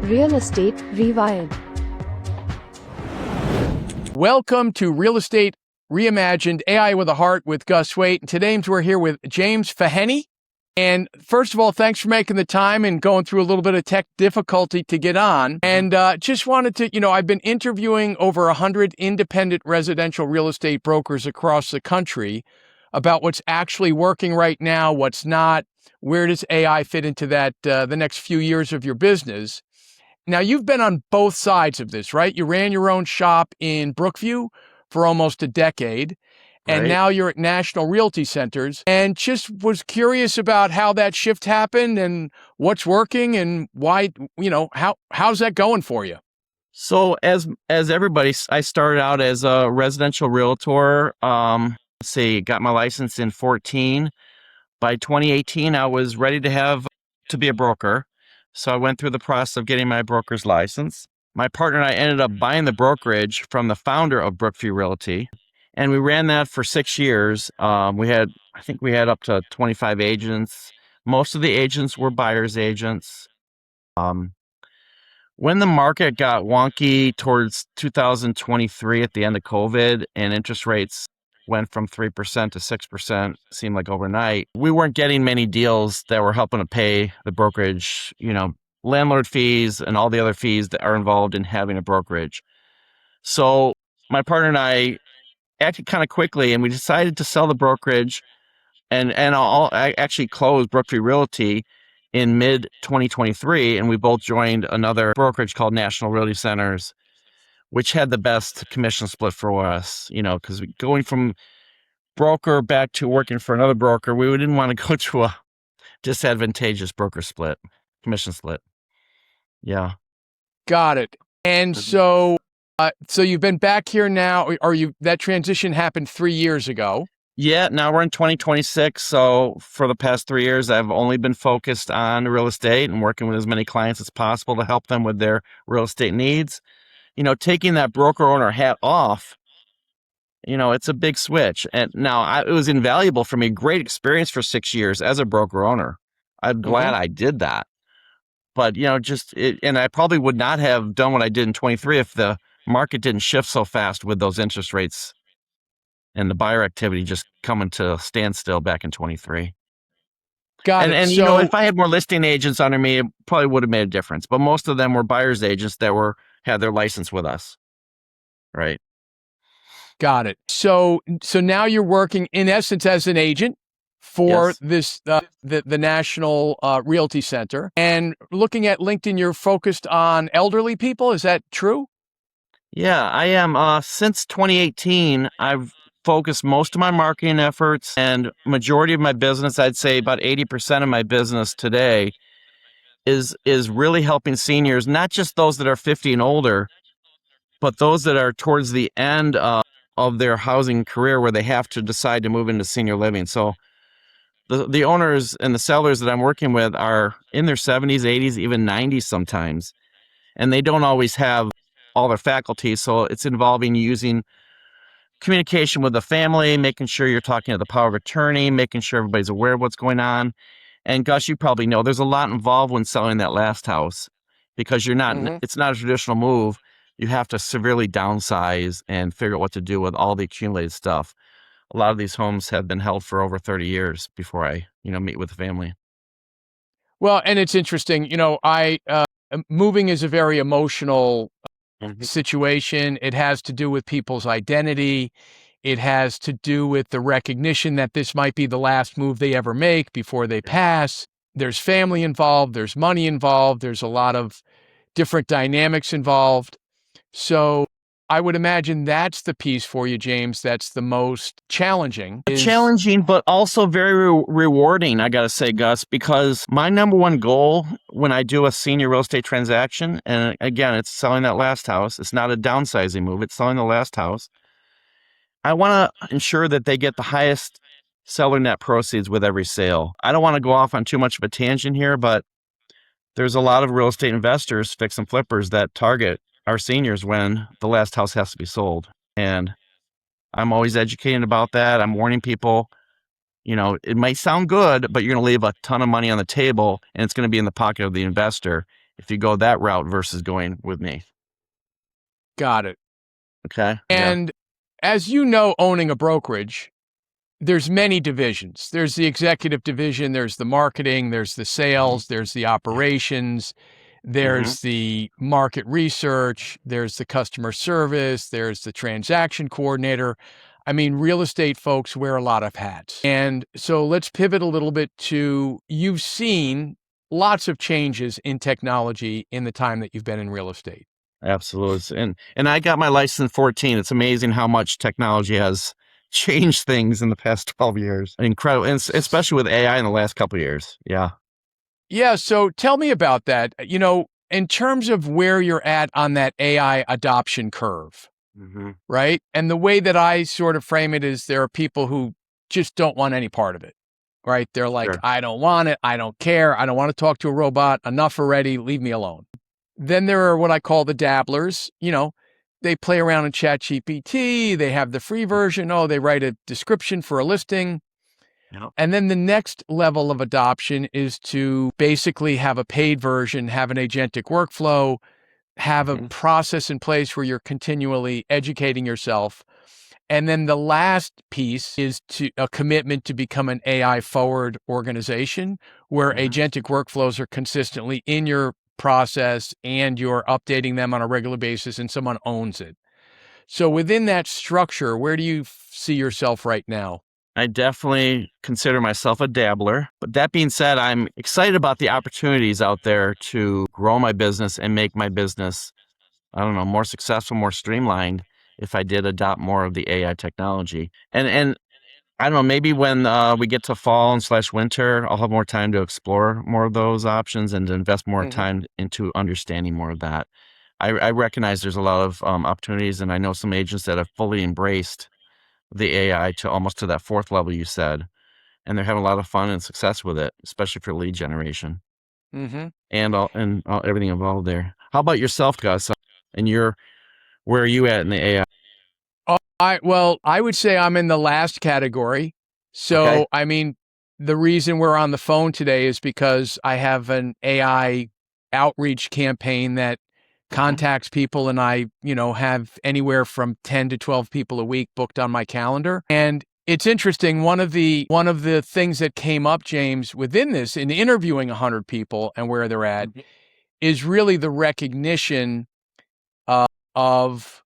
Real Estate Rewired. Welcome to Real Estate Reimagined AI with a Heart with Gus Waite. And today we're here with James Feaheny. And first of all, thanks for making the time and going through a little bit of tech difficulty to get on. And just wanted to, I've been interviewing over 100 independent residential real estate brokers across the country about what's actually working right now, what's not, where does AI fit into that, the next few years of your business. Now, you've been on both sides of this, right? You ran your own shop in Brookview for almost a decade, and Right. now you're at National Realty Centers, and just was curious about how that shift happened and what's working and why, how's that going for you? So as everybody, I started out as a residential realtor. Got my license in 14. By 2018, I was ready to be a broker. So I went through the process of getting my broker's license. My partner and I ended up buying the brokerage from the founder of Brookview Realty, and we ran that for 6 years. I think we had up to 25 agents. Most of the agents were buyer's agents. When the market got wonky towards 2023 at the end of COVID and interest rates went from 3% to 6%, seemed like overnight, we weren't getting many deals that were helping to pay the brokerage, landlord fees and all the other fees that are involved in having a brokerage. So my partner and I acted kind of quickly, and we decided to sell the brokerage and I actually closed Brookview Realty in mid 2023, and we both joined another brokerage called National Realty Centers, which had the best commission split for us, because going from broker back to working for another broker, we didn't want to go to a disadvantageous commission split. Yeah. Got it. And so you've been back here now, that transition happened 3 years ago. Yeah, now we're in 2026. So for the past 3 years, I've only been focused on real estate and working with as many clients as possible to help them with their real estate needs. Taking that broker owner hat off, it's a big switch. And now it was invaluable for me. Great experience for 6 years as a broker owner. I'm glad I did that. But, and I probably would not have done what I did in 23 if the market didn't shift so fast with those interest rates and the buyer activity just coming to a standstill back in 23. Got it. And So, if I had more listing agents under me, it probably would have made a difference. But most of them were buyer's agents that had their license with us. Right. got it. So now you're working in essence as an agent for Yes. this the National Realty Center, and looking at LinkedIn, you're focused on elderly people. Is that true? Yeah, I am. Since 2018, I've focused most of my marketing efforts and majority of my business, I'd say about 80% of my business today is really helping seniors, not just those that are 50 and older, but those that are towards the end of their housing career where they have to decide to move into senior living. So the owners and the sellers that I'm working with are in their 70s, 80s, even 90s sometimes, and they don't always have all their faculties. So it's involving using communication with the family, making sure you're talking to the power of attorney, making sure everybody's aware of what's going on. And Gus, you probably know there's a lot involved when selling that last house because it's not a traditional move. You have to severely downsize and figure out what to do with all the accumulated stuff. A lot of these homes have been held for over 30 years before I, meet with the family. Well, and it's interesting. Moving is a very emotional situation. It has to do with people's identity. It has to do with the recognition that this might be the last move they ever make before they pass. There's family involved. There's money involved. There's a lot of different dynamics involved. So I would imagine that's the piece for you, James, that's the most challenging. Challenging, but also very rewarding, I got to say, Gus, because my number one goal when I do a senior real estate transaction, and again, it's selling that last house. It's not a downsizing move. It's selling the last house. I want to ensure that they get the highest seller net proceeds with every sale. I don't want to go off on too much of a tangent here, but there's a lot of real estate investors, fix and flippers, that target our seniors when the last house has to be sold. And I'm always educating about that. I'm warning people, it might sound good, but you're going to leave a ton of money on the table and it's going to be in the pocket of the investor. if you go that route versus going with me. Got it. Okay. Yeah. And as you know, owning a brokerage, there's many divisions. There's the executive division, there's the marketing, there's the sales, there's the operations, Mm-hmm. there's the market research, there's the customer service, there's the transaction coordinator. I mean, real estate folks wear a lot of hats. And so let's pivot a little bit to you've seen lots of changes in technology in the time that you've been in real estate. Absolutely. And I got my license 14. It's amazing how much technology has changed things in the past 12 years. Incredible. And especially with AI in the last couple of years. Yeah. Yeah, so tell me about that. In terms of where you're at on that AI adoption curve, Mm-hmm. right? And the way that I sort of frame it is there are people who just don't want any part of it, right? They're like, Sure. I don't want it. I don't care. I don't want to talk to a robot. Enough already. Leave me alone. Then there are what I call the dabblers. They play around in ChatGPT. They have the free version. Oh, they write a description for a listing. Yep. And then the next level of adoption is to basically have a paid version, have an agentic workflow, have a Mm-hmm. process in place where you're continually educating yourself. And then the last piece is to a commitment to become an AI forward organization where Mm-hmm. agentic workflows are consistently in your process and you're updating them on a regular basis and someone owns it. So within that structure, where do you see yourself right now? I definitely consider myself a dabbler. But that being said, I'm excited about the opportunities out there to grow my business and make my business, I don't know, more successful, more streamlined if I did adopt more of the AI technology. And I don't know, maybe when we get to fall and slash winter, I'll have more time to explore more of those options and to invest more Mhm. time into understanding more of that. I recognize there's a lot of opportunities, and I know some agents that have fully embraced the AI to almost to that fourth level you said, and they're having a lot of fun and success with it, especially for lead generation Mhm. and everything involved there. How about yourself, Gus? And where are you at in the AI? I would say I'm in the last category. Okay. So, I mean, the reason we're on the phone today is because I have an AI outreach campaign that Hmm. contacts people and I have anywhere from 10 to 12 people a week booked on my calendar. And it's interesting, one of the things that came up, James, within this in interviewing 100 people and where they're at is really the recognition of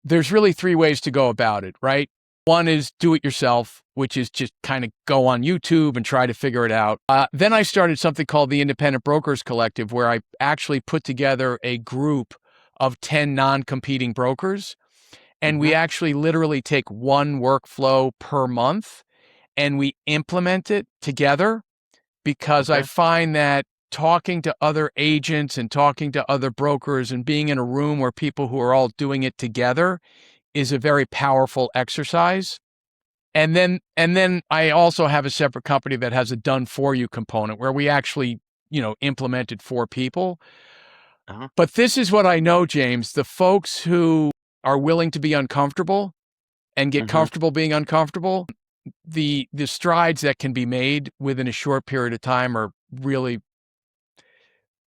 there's really three ways to go about it, right? One is do it yourself, which is just kind of go on YouTube and try to figure it out. Then I started something called the Independent Brokers Collective, where I actually put together a group of 10 non-competing brokers. And we Hmm. actually literally take one workflow per month and we implement it together because I Okay. find that talking to other agents and talking to other brokers and being in a room where people who are all doing it together is a very powerful exercise. And then I also have a separate company that has a done for you component where we actually, implemented for people. Uh-huh. But this is what I know, James, the folks who are willing to be uncomfortable and get Hmm. comfortable being uncomfortable, the strides that can be made within a short period of time are really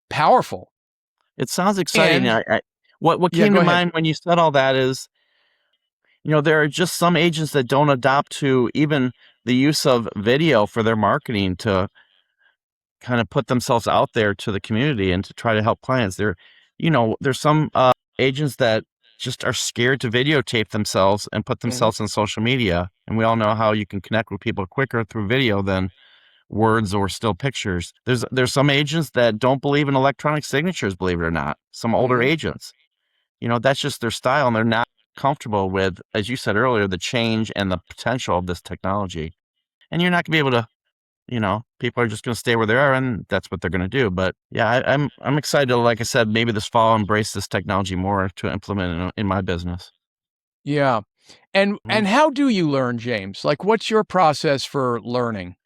powerful. It sounds exciting. And What yeah, came go to ahead. mind when you said all that is, there are just some agents that don't adopt to even the use of video for their marketing to kind of put themselves out there to the community and to try to help clients. There's some agents that just are scared to videotape themselves and put Mhm. themselves on social media. And we all know how you can connect with people quicker through video than words or still pictures. There's some agents that don't believe in electronic signatures, believe it or not. Some older Mhm. agents, that's just their style and they're not comfortable with, as you said earlier, the change and the potential of this technology. And you're not gonna be able to, people are just gonna stay where they are and that's what they're gonna do. But yeah, I'm excited to, like I said, maybe this fall embrace this technology more to implement it in my business. Yeah. And Mhm. and how do you learn, James? Like what's your process for learning?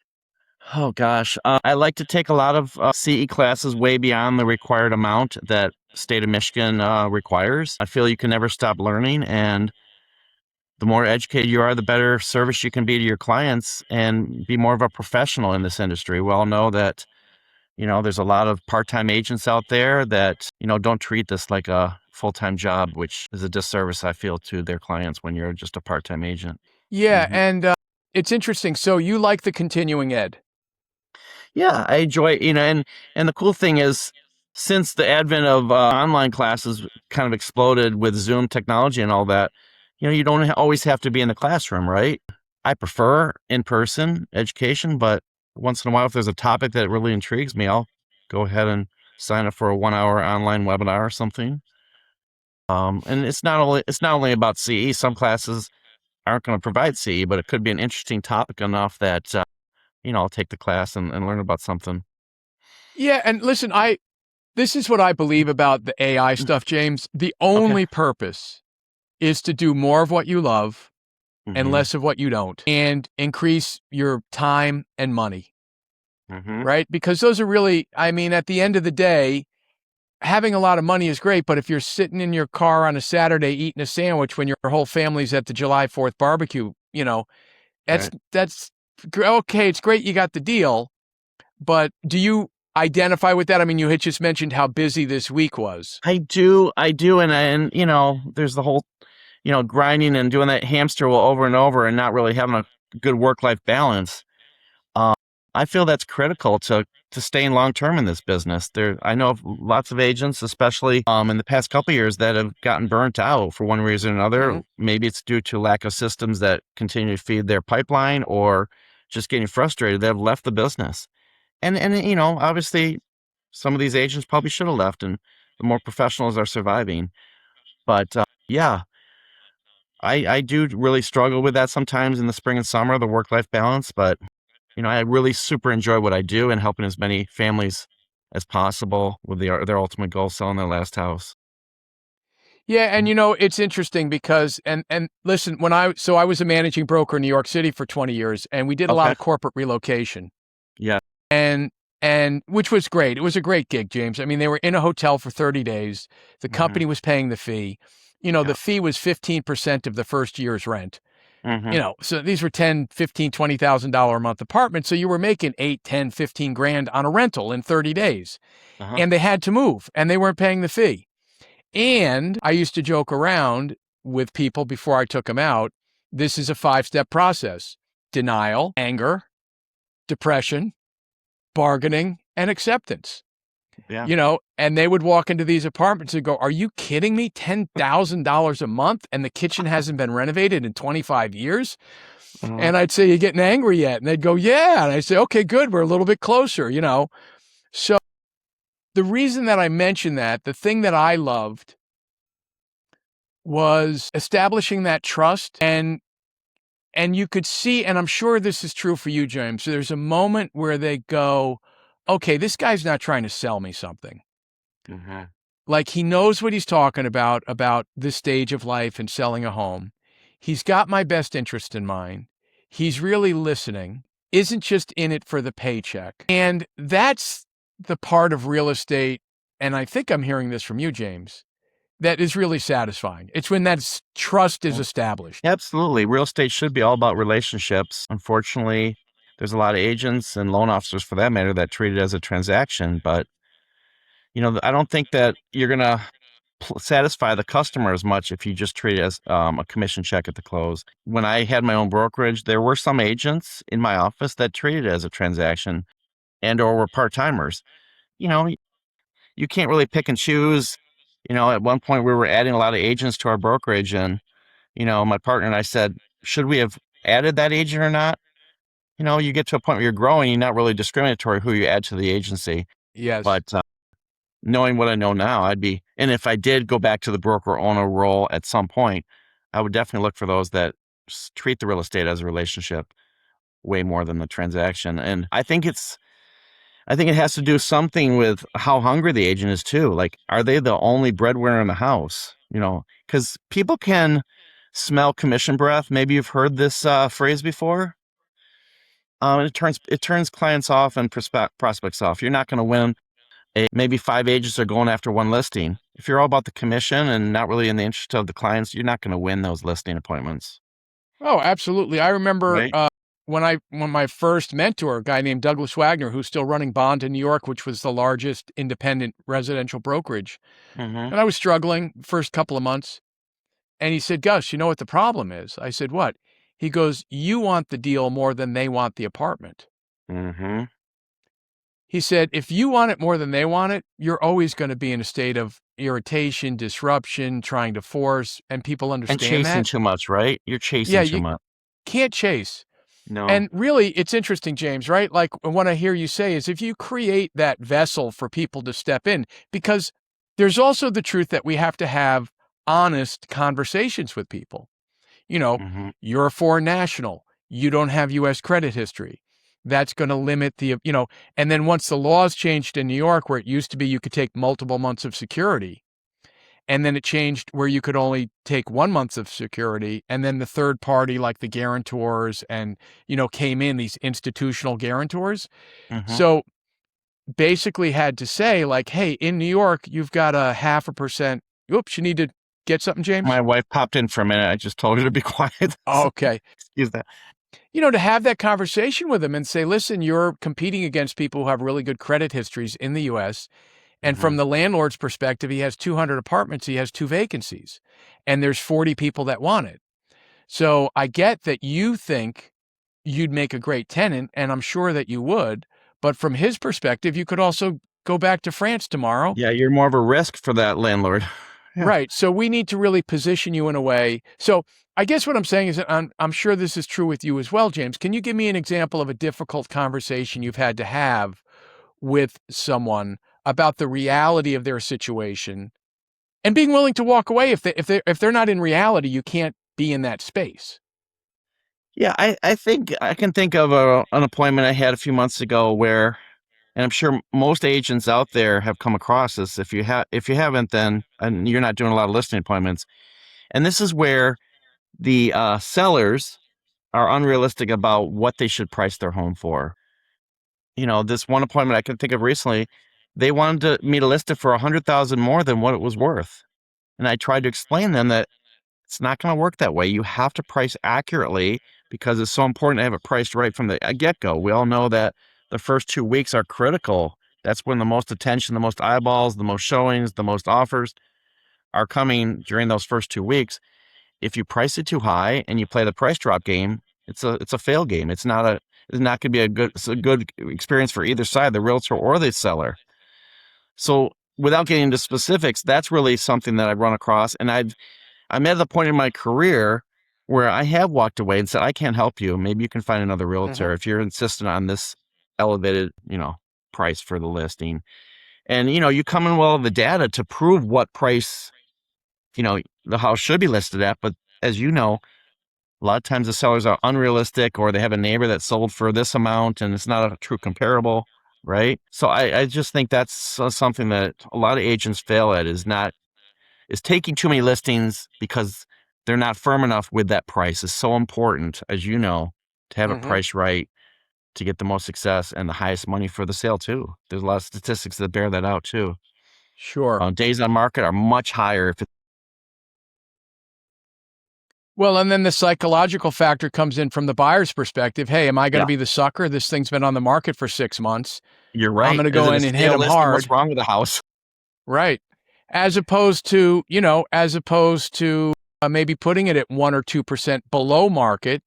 Oh gosh, I like to take a lot of CE classes way beyond the required amount that state of Michigan requires. I feel you can never stop learning, and the more educated you are, the better service you can be to your clients and be more of a professional in this industry. We all know that There's a lot of part-time agents out there that, don't treat this like a full-time job, which is a disservice, I feel, to their clients when you're just a part-time agent. Yeah, Mhm. and it's interesting. So you like the continuing ed? Yeah, I enjoy, and the cool thing is, since the advent of online classes kind of exploded with Zoom technology and all that, you don't always have to be in the classroom, right? I prefer in-person education, but once in a while, if there's a topic that really intrigues me, I'll go ahead and sign up for a 1-hour online webinar or something. And it's not only about CE. Some classes aren't going to provide CE, but it could be an interesting topic enough that I'll take the class and learn about something. Yeah, and listen, this is what I believe about the AI Mm. stuff, James. The Okay. only purpose is to do more of what you love and Mm-hmm. less of what you don't, and increase your time and money, Mm-hmm. right? Because those are really, I mean, at the end of the day, having a lot of money is great, but if you're sitting in your car on a Saturday eating a sandwich when your whole family's at the July 4th barbecue, that's Right. okay. It's great you got the deal, but do you identify with that? I mean, you had just mentioned how busy this week was. I do, and there's the whole grinding and doing that hamster wheel over and over and not really having a good work-life balance. Um, I feel that's critical to staying long term in this business. I know of lots of agents, especially in the past couple of years, that have gotten burnt out for one reason or another. Mhm. Maybe it's due to lack of systems that continue to feed their pipeline, or just getting frustrated. They've left the business, and obviously, some of these agents probably should have left, and the more professionals are surviving. But yeah, I do really struggle with that sometimes in the spring and summer, the work life balance. But I really super enjoy what I do and helping as many families as possible with their ultimate goal, selling their last house. Yeah, and Mhm. it's interesting because and listen, I was a managing broker in New York City for 20 years, and we did a lot Okay. of corporate relocation. Yeah. And and which was great. It was a great gig, James. I mean, they were in a hotel for 30 days. The Hmm. company was paying the fee. Yeah. The fee was 15% of the first year's rent. Hmm. So these were 10, 15, $20,000 a month apartments. So you were making 8, 10, 15 grand on a rental in 30 days. Uh-huh. And they had to move and they weren't paying the fee. And I used to joke around with people before I took them out. This is a 5-step process: denial, anger, depression, bargaining, and acceptance. Yeah. And they would walk into these apartments and go, "Are you kidding me? $10,000 a month and the kitchen hasn't been renovated in 25 years?" Uh-huh. And I'd say, "You getting angry yet?" And they'd go, "Yeah." And I say, "Okay, good. We're a little bit closer." So the reason that I mentioned that, the thing that I loved was establishing that trust, and you could see, and I'm sure this is true for you, James. So there's a moment where they go, "Okay, this guy's not trying to sell me something. Hmm. Like, he knows what he's talking about this stage of life and selling a home. He's got my best interest in mind. He's really listening, isn't just in it for the paycheck." And that's the part of real estate, and I think I'm hearing this from you, James, that is really satisfying. It's when that trust is Yeah. established. Absolutely. Real estate should be all about relationships. Unfortunately, there's a lot of agents and loan officers, for that matter, that treat it as a transaction. But I don't think that you're gonna satisfy the customer as much if you just treat it as a commission check at the close. When I had my own brokerage, there were some agents in my office that treated it as a transaction and or were part-timers. You know, you can't really pick and choose. At one point we were adding a lot of agents to our brokerage, and my partner and I said, should we have added that agent or not? You get to a point where you're growing, you're not really discriminatory who you add to the agency. Yes. But knowing what I know now, and if I did go back to the broker owner role at some point, I would definitely look for those that treat the real estate as a relationship way more than the transaction. And I think it has to do something with how hungry the agent is too. Like, are they the only breadwinner in the house? Because people can smell commission breath. Maybe you've heard this phrase before. It turns clients off and prospects off. You're not going to win. Maybe 5 agents are going after one listing. If you're all about the commission and not really in the interest of the clients, you're not going to win those listing appointments, Oh, absolutely. I remember right? when my first mentor, a guy named Douglas Wagner, who's still running Bond in New York, which was the largest independent residential brokerage, Mm-hmm. and I was struggling first couple of months. And he said, Gus, you know what the problem is? I said, what? He goes, you want the deal more than they want the apartment. Mm-hmm. He said, if you want it more than they want it, you're always going to be in a state of irritation, disruption, trying to force, and people And understand chasing that. too much, right? You're Yeah, chasing too you much. can't chase. No. And really, it's interesting, James, right? Like what I hear you say is if you create that vessel for people to step in, because there's also the truth that we have to have honest conversations with people. You know, Mm-hmm. you're a foreign national, you don't have US credit history. That's going to limit and then once the laws changed in New York, where it used to be you could take multiple months of security, and then it changed where you could only take 1 month of security, and then the third party, like the guarantors and, came in, these institutional guarantors. Mm-hmm. So basically had to say, like, hey, in New York, you've got a 0.5%. Oops, you need to get something, James? My wife popped in for a minute. I just told her to be quiet. Oh, okay. Excuse that. To have that conversation with them and say, listen, you're competing against people who have really good credit histories in the US. And Mm-hmm. from the landlord's perspective, he has 200 apartments, he has 2 vacancies, and there's 40 people that want it. So I get that you think you'd make a great tenant, and I'm sure that you would. But from his perspective, you could also go back to France tomorrow. Yeah, you're more of a risk for that landlord. Yeah. Right. So we need to really position you in a way. So I guess what I'm saying is that I'm sure this is true with you as well, James. Can you give me an example of a difficult conversation you've had to have with someone about the reality of their situation and being willing to walk away if they're not in reality, you can't be in that space. Yeah, I think I can think of an appointment I had a few months ago where, and I'm sure most agents out there have come across this. If you haven't, then and you're not doing a lot of listing appointments. And this is where the sellers are unrealistic about what they should price their home for. This one appointment I can think of recently, they wanted me to list it for 100,000 more than what it was worth. And I tried to explain to them that it's not going to work that way. You have to price accurately because it's so important to have it priced right from the get-go. We all know that the first 2 weeks are critical. That's when the most attention, the most eyeballs, the most showings, the most offers are coming during those first 2 weeks. If you price it too high and you play the price drop game, it's a fail game. It's not going to be a good experience for either side, the realtor or the seller. So without getting into specifics, that's really something that I've run across. And I'm at the point in my career where I have walked away and said, I can't help you. Maybe you can find another realtor if you're insistent on this elevated, price for the listing. And, you come in well the data to prove what price, the house should be listed at. But as you know, a lot of times the sellers are unrealistic or they have a neighbor that sold for this amount and it's not a true comparable, right? So I just think that's something that a lot of agents fail at is taking too many listings because they're not firm enough with that price. It's so important, as you know, to have it priced right to get the most success and the highest money for the sale too. There's a lot of statistics that bear that out too. Sure. Days on market are much higher if Well, and then the psychological factor comes in from the buyer's perspective. Hey, am I going to yeah, be the sucker? This thing's been on the market for 6 months. you're I'm right. going to Is go it a in and hit stale them listing? hard. What's wrong with the house? Right. As opposed to, maybe putting it at 1 or 2% below market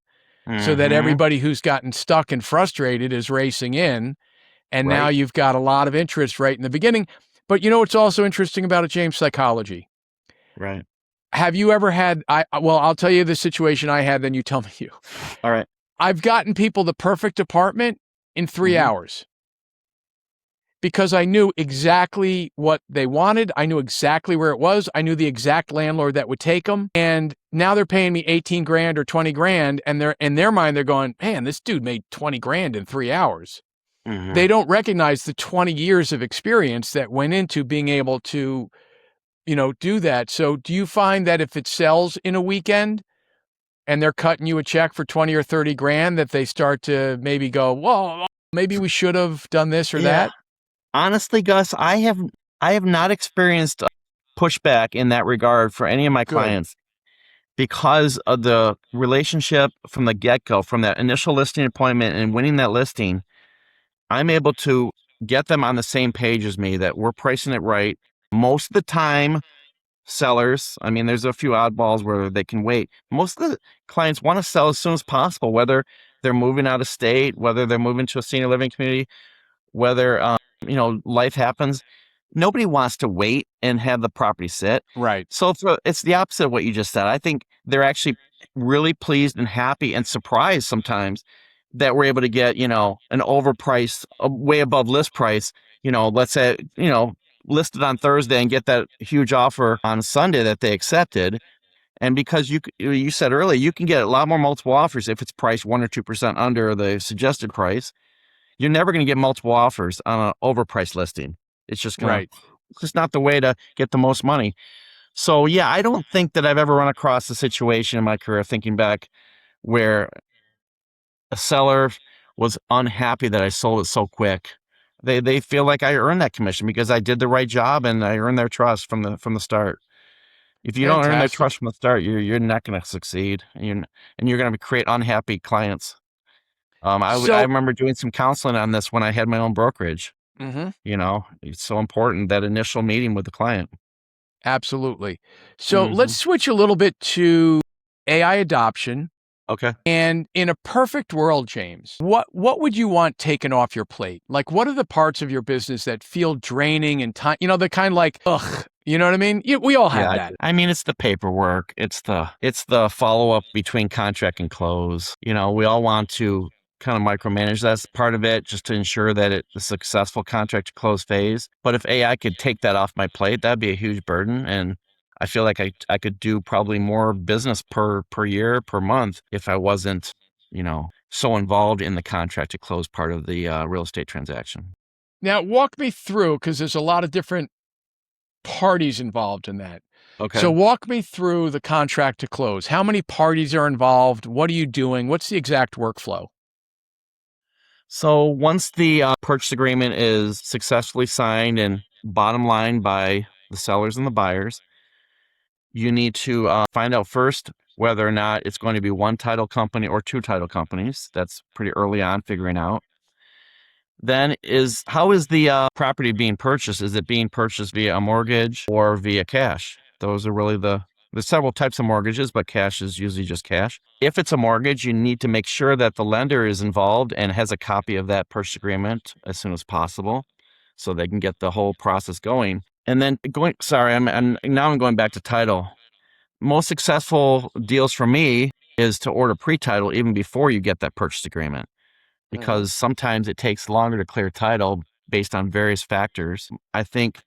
so that Mm-hmm. everybody who's gotten stuck and frustrated is racing in. And now Right. you've got a lot of interest right in the beginning. But what's also interesting about it, James? Psychology. Right. Have you ever had, I'll tell you the situation I had, then you tell me you. All right. I've gotten people the perfect apartment in 3 hours because I knew exactly what they wanted. I knew exactly where it was. I knew the exact landlord that would take them. And now they're paying me 18 grand or 20 grand. And they're in their mind, they're going, man, this dude made 20 grand in 3 hours. Mm-hmm. They don't recognize the 20 years of experience that went into being able to, do that. So do you find that if it sells in a weekend and they're cutting you a check for 20 or 30 grand that they start to maybe go, well, maybe we should have done this or that? Honestly, Gus, I have not experienced pushback in that regard for any of my Good. clients. because of the relationship from the get-go, from that initial listing appointment and winning that listing, I'm able to get them on the same page as me that we're pricing it right. Most of the time, sellers, I mean, there's a few oddballs where they can wait. Most of the clients want to sell as soon as possible, whether they're moving out of state, whether they're moving to a senior living community, whether life happens. Nobody wants to wait and have the property sit. Right. So it's the opposite of what you just said. I think they're actually really pleased and happy and surprised sometimes that we're able to get, an overpriced, way above list price, let's say, listed on Thursday and get that huge offer on Sunday that they accepted. And because you said earlier, you can get a lot more multiple offers if it's priced 1 or 2% under the suggested price. You're never going to get multiple offers on an overpriced listing. It's just Right. it's just not the way to get the most money. So yeah, I don't think that I've ever run across a situation in my career, thinking back, where a seller was unhappy that I sold it so quick. They feel like I earned that commission because I did the right job and I earned their trust from the start. If you don't earn their Fantastic. trust from the start, you're not going to succeed, and you're going to create unhappy clients. I So, remember doing some counseling on this when I had my own brokerage. mhm, It's so important, that initial meeting with the client. absolutely. So let's Hmm. switch a little bit to AI adoption. Okay. And in a perfect world, James, what would you want taken off your plate? Like, what are the parts of your business that feel draining and time? The kind like, ugh, you know what I mean? We all have Yeah, that. I mean, it's the paperwork. It's the follow-up between contract and close. We all want to kind of micromanage that part of it, just to ensure that it's a successful contract to close phase. But if AI could take that off my plate, that'd be a huge burden. And I feel like I could do probably more business per year, per month, if I wasn't, so involved in the contract to close part of the real estate transaction. Now, walk me through, because there's a lot of different parties involved in that. Okay. So walk me through the contract to close. How many parties are involved? What are you doing? What's the exact workflow? So once the purchase agreement is successfully signed and bottom line by the sellers and the buyers, you need to find out first whether or not it's going to be one title company or two title companies. That's pretty early on figuring out. Then how is the property being purchased? Is it being purchased via a mortgage or via cash? Those are really there's several types of mortgages, but cash is usually just cash. If it's a mortgage, you need to make sure that the lender is involved and has a copy of that purchase agreement as soon as possible, so they can get the whole process going. And then I'm going back to title. Most successful deals for me is to order pre-title even before you get that purchase agreement, Mhm. because sometimes it takes longer to clear title based on various factors. I think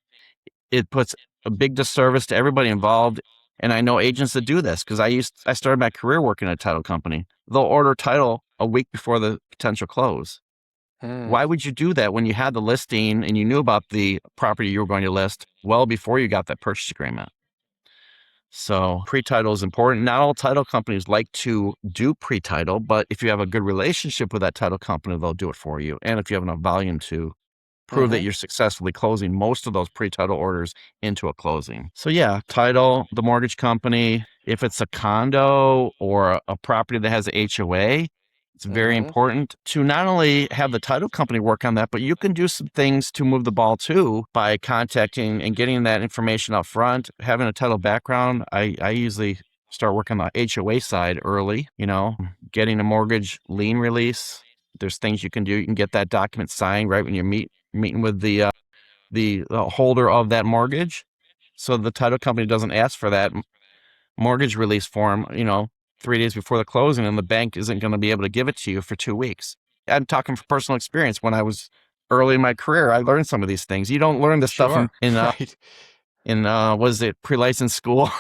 it puts a big disservice to everybody involved. And I know agents that do this because I started my career working at a title company. They'll order title a week before the potential close. Mm. Why would you do that when you had the listing and you knew about the property you were going to list well before you got that purchase agreement? So pre-title is important. Not all title companies like to do pre-title, but if you have a good relationship with that title company, they'll do it for you. And if you have enough volume to prove that Mhm. you're successfully closing most of those pre-title orders into a closing. So yeah, title, the mortgage company, if it's a condo or a property that has a HOA, it's very Mhm. important to not only have the title company work on that, but you can do some things to move the ball too by contacting and getting that information up front. Having a title background, I usually start working on the HOA side early, getting a mortgage lien release. There's things you can do. You can get that document signed right when you meeting with the holder of that mortgage, so the title company doesn't ask for that mortgage release form, 3 days before the closing, and the bank isn't going to be able to give it to you for 2 weeks. I'm talking from personal experience. When I was early in my career, I learned some of these things. You don't learn this stuff in Sure. Right. what is it, pre-licensed school?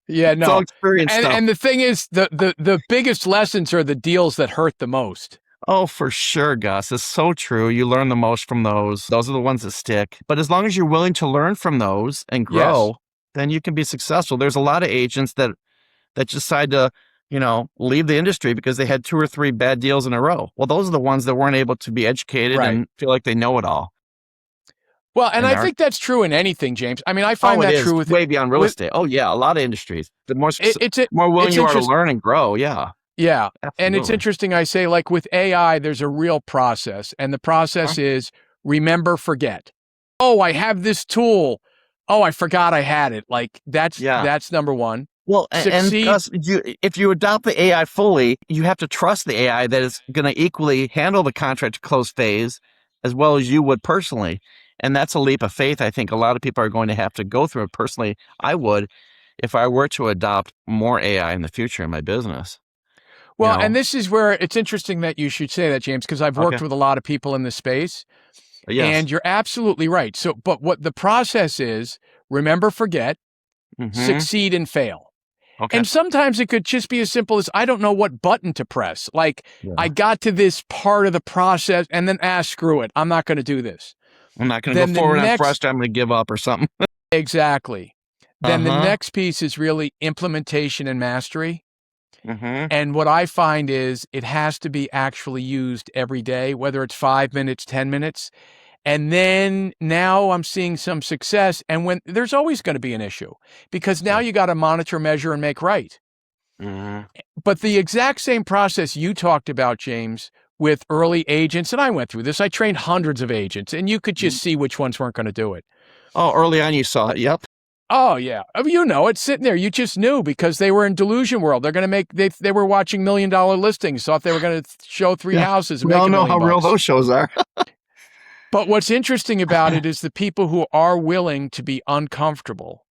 Yeah, It's all no. experience And stuff. and the thing is, the biggest lessons are the deals that hurt the most. Oh, for sure, Gus. It's so true. You learn the most from those. Those are the ones that stick. But as long as you're willing to learn from those and Yes. grow, then you can be successful. There's a lot of agents that decide to, leave the industry because they had 2 or 3 bad deals in a row. Well, those are the ones that weren't able to be educated Right. and feel like they know it all. Well, and And I think that's true in anything, James. I mean, I find it that is true with way beyond real with estate. Oh yeah, a lot of industries. The more willing it's you are to interesting. learn and grow. Yeah, Yeah. And it's absolutely. interesting. I say, like with AI, there's a real process, and the Huh? process is remember, forget. Oh, I have this tool. Oh, I forgot I had it. Like Yeah. that's number one. Well, and Succeed. Gus, if you adopt the AI fully, you have to trust the AI that is going to equally handle the contract to close phase as well as you would personally. And that's a leap of faith. I think a lot of people are going to have to go through it. Personally, I would if I were to adopt more AI in the future in my business. You Well, and know? this is where it's interesting that you should say that, James, because I've Okay. worked with a lot of people in this space, Yes. and you're absolutely right. So, but what the process is, remember, forget, Mm-hmm. succeed, and fail. Okay. And sometimes it could just be as simple as I don't know what button to press. Like I Yeah. got to this part of the process and then, screw it. I'm not going to do this. I'm not going to go Then the forward on next, thrust. I'm going to give up or something. exactly. Then the Uh-huh. next piece is really implementation and mastery. Mm-hmm. And what I find is it has to be actually used every day, whether it's 5 minutes, 10 minutes. And then now I'm seeing some success. And when there's always going to be an issue because now Sure. you got to monitor, measure, and make right. Mm-hmm. But the exact same process you talked about, James, with early agents, and I went through this, I trained hundreds of agents, and you could just see which ones weren't going to do it. Oh, early on you saw it. Yep. Oh, yeah. I mean, you know, it's sitting there. You just knew because they were in delusion world. They're going to make, they were watching $1 million listings, thought they were going to show three Yeah. houses and We make all a know million how real bucks. those shows are. But what's interesting about it is the people who are willing to be uncomfortable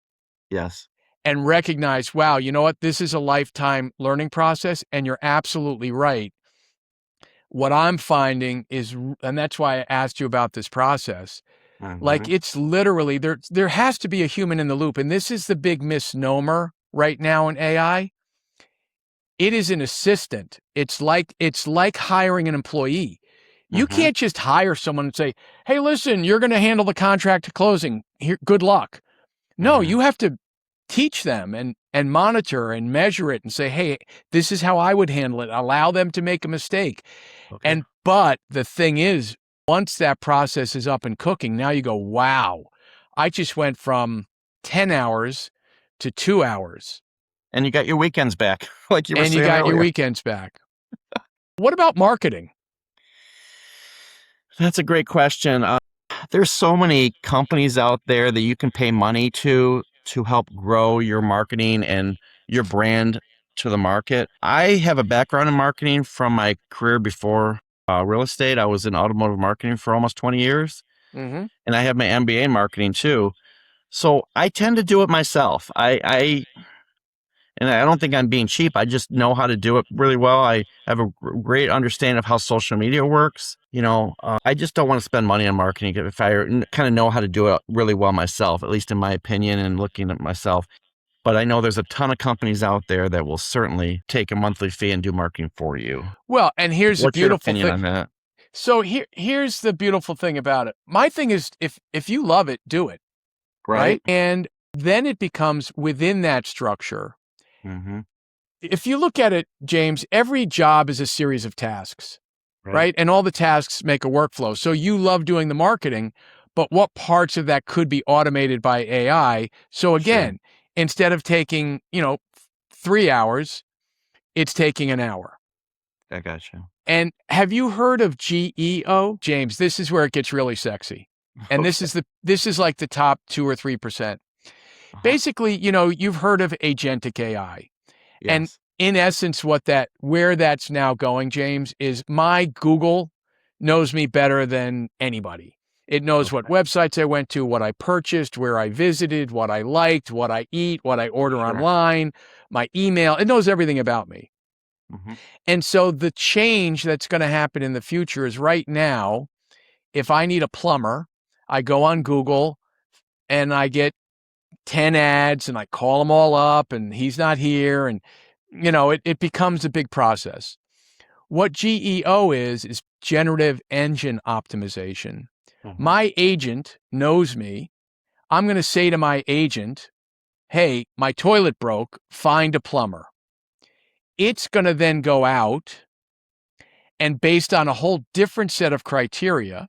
Yes. and recognize, wow, you know what? This is a lifetime learning process. And you're absolutely right. What I'm finding is, and that's why I asked you about this process, like Mm-hmm. it's literally there has to be a human in the loop. And this is the big misnomer right now in AI. It is an assistant. It's like hiring an employee. You Mm-hmm. can't just hire someone and say, "Hey, listen, you're going to handle the contract to closing. Here, good luck." No, Mm-hmm. you have to teach them and monitor and measure it and say, "Hey, this is how I would handle it." Allow them to make a mistake. Okay. But the thing is, once that process is up and cooking, now you go, wow, I just went from 10 hours to 2 hours, And you got your weekends back, like you were and you saying got your earlier. weekends back. What about marketing? That's a great question. There's so many companies out there that you can pay money to help grow your marketing and your brand to the market. I have a background in marketing from my career before real estate. I was in automotive marketing for almost 20 years, Mm-hmm. and I have my MBA in marketing too. So I tend to do it myself. And I don't think I'm being cheap. I just know how to do it really well. I have a great understanding of how social media works. I just don't want to spend money on marketing if I kind of know how to do it really well myself, at least in my opinion and looking at myself. But I know there's a ton of companies out there that will certainly take a monthly fee and do marketing for you. Well, and here's the What's your beautiful opinion thing. on that? So here's the beautiful thing about it. My thing is if you love it, do it, right? Right? And then it becomes within that structure. Mm-hmm. If you look at it, James, every job is a series of tasks, Right. right? And all the tasks make a workflow. So you love doing the marketing, but what parts of that could be automated by AI? So Sure. again, instead of taking, 3 hours, it's taking an hour. I got you. And have you heard of GEO? James, this is where it gets really sexy. And Okay. this is like the top 2 or 3%. Uh-huh. Basically, you've heard of agentic AI. And Yes. in essence, where that's now going, James, is my Google knows me better than anybody. It knows what Okay. websites I went to, what I purchased, where I visited, what I liked, what I eat, what I order Sure. online, my email. It knows everything about me. Mm-hmm. And so the change that's going to happen in the future is right now, if I need a plumber, I go on Google and I get 10 ads and I call them all up and he's not here. And, it becomes a big process. What GEO is generative engine optimization. Mm-hmm. My agent knows me. I'm going to say to my agent, hey, my toilet broke, find a plumber. It's going to then go out and based on a whole different set of criteria,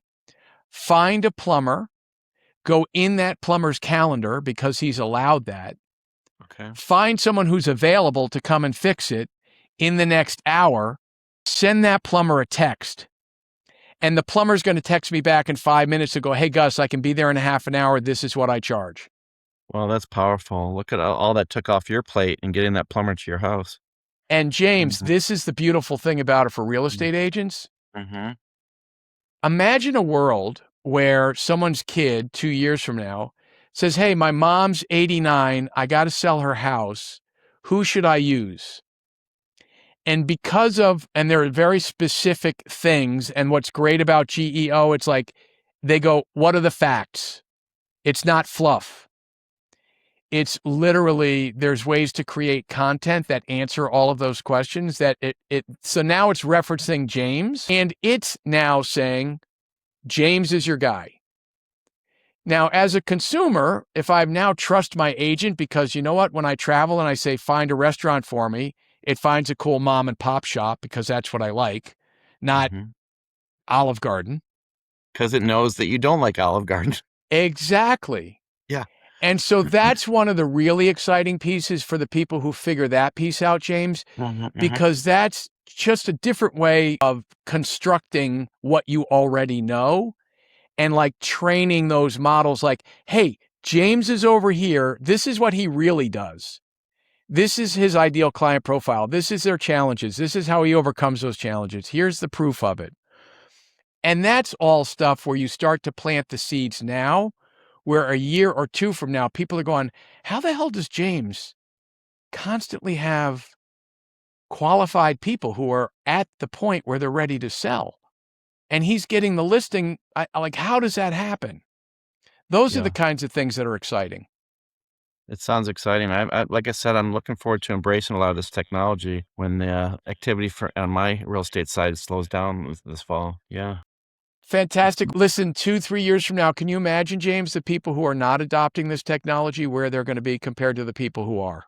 find a plumber go in that plumber's calendar because he's allowed that, Okay. find someone who's available to come and fix it in the next hour, send that plumber a text. And the plumber's going to text me back in 5 minutes to go, hey, Gus, I can be there in a half an hour. This is what I charge. Well, that's powerful. Look at all that took off your plate and getting that plumber to your house. And James, Mhm. this is the beautiful thing about it for real estate agents. Mm-hmm. Imagine a world where someone's kid 2 years from now says, hey, my mom's 89. I got to sell her house. Who should I use? And there are very specific things. And what's great about GEO, it's like they go, what are the facts? It's not fluff. It's literally, there's ways to create content that answer all of those questions so now it's referencing James, and it's now saying, James is your guy. Now, as a consumer, if I now trust my agent, because you know what, when I travel and I say, find a restaurant for me, it finds a cool mom and pop shop because that's what I like, not Olive Garden. Because it knows that you don't like Olive Garden. Exactly. Yeah. And so that's one of the really exciting pieces for the people who figure that piece out, James, because that's just a different way of constructing what you already know and like training those models like, hey, James is over here. This is what he really does. This is his ideal client profile. This is their challenges. This is how he overcomes those challenges. Here's the proof of it. And that's all stuff where you start to plant the seeds now, where a year or two from now, people are going, how the hell does James constantly have qualified people who are at the point where they're ready to sell? And he's getting the listing. Like, how does that happen? Those are the kinds of things that are exciting. It sounds exciting. Like I said, I'm looking forward to embracing a lot of this technology when the activity on my real estate side slows down this fall. Yeah. Fantastic. Listen, 2-3 years from now, can you imagine, James, the people who are not adopting this technology, where they're going to be compared to the people who are?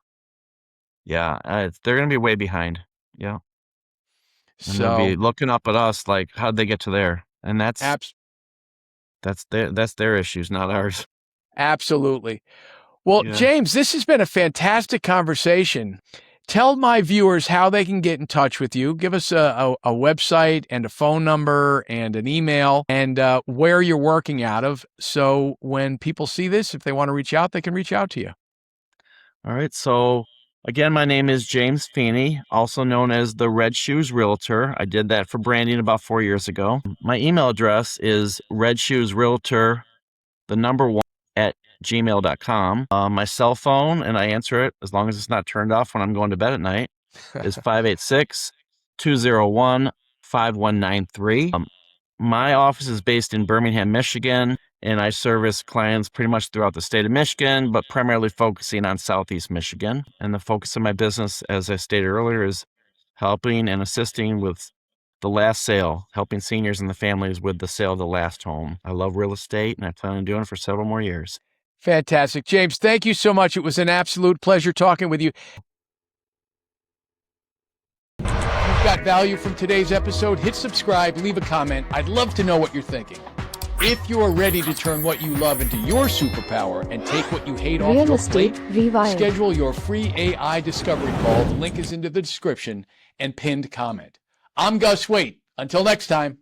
Yeah. They're going to be way behind. Yeah. And they'll So, be looking up at us like, how'd they get to there? And abs- that's their issues, not ours. absolutely. Well, Yeah. James, this has been a fantastic conversation. Tell my viewers how they can get in touch with you. Give us a website and a phone number and an email and where you're working out of. So when people see this, if they want to reach out, they can reach out to you. All right. So again, my name is James Feaheny, also known as the Red Shoes Realtor. I did that for branding about 4 years ago. My email address is redshoesrealtor, the number 1 at gmail.com. My cell phone, and I answer it as long as it's not turned off when I'm going to bed at night, is 586-201-5193. My office is based in Birmingham, Michigan, and I service clients pretty much throughout the state of Michigan, but primarily focusing on Southeast Michigan. And the focus of my business, as I stated earlier, is helping and assisting with the last sale, helping seniors and the families with the sale of the last home. I love real estate, and I plan on doing it for several more years. Fantastic. James, thank you so much. It was an absolute pleasure talking with you. If you've got value from today's episode, hit subscribe, leave a comment. I'd love to know what you're thinking. If you're ready to turn what you love into your superpower and take what you hate off Real your Estate plate, Rewired. schedule your free AI discovery call. The link is in the description and pinned comment. I'm Gus Waite. Until next time.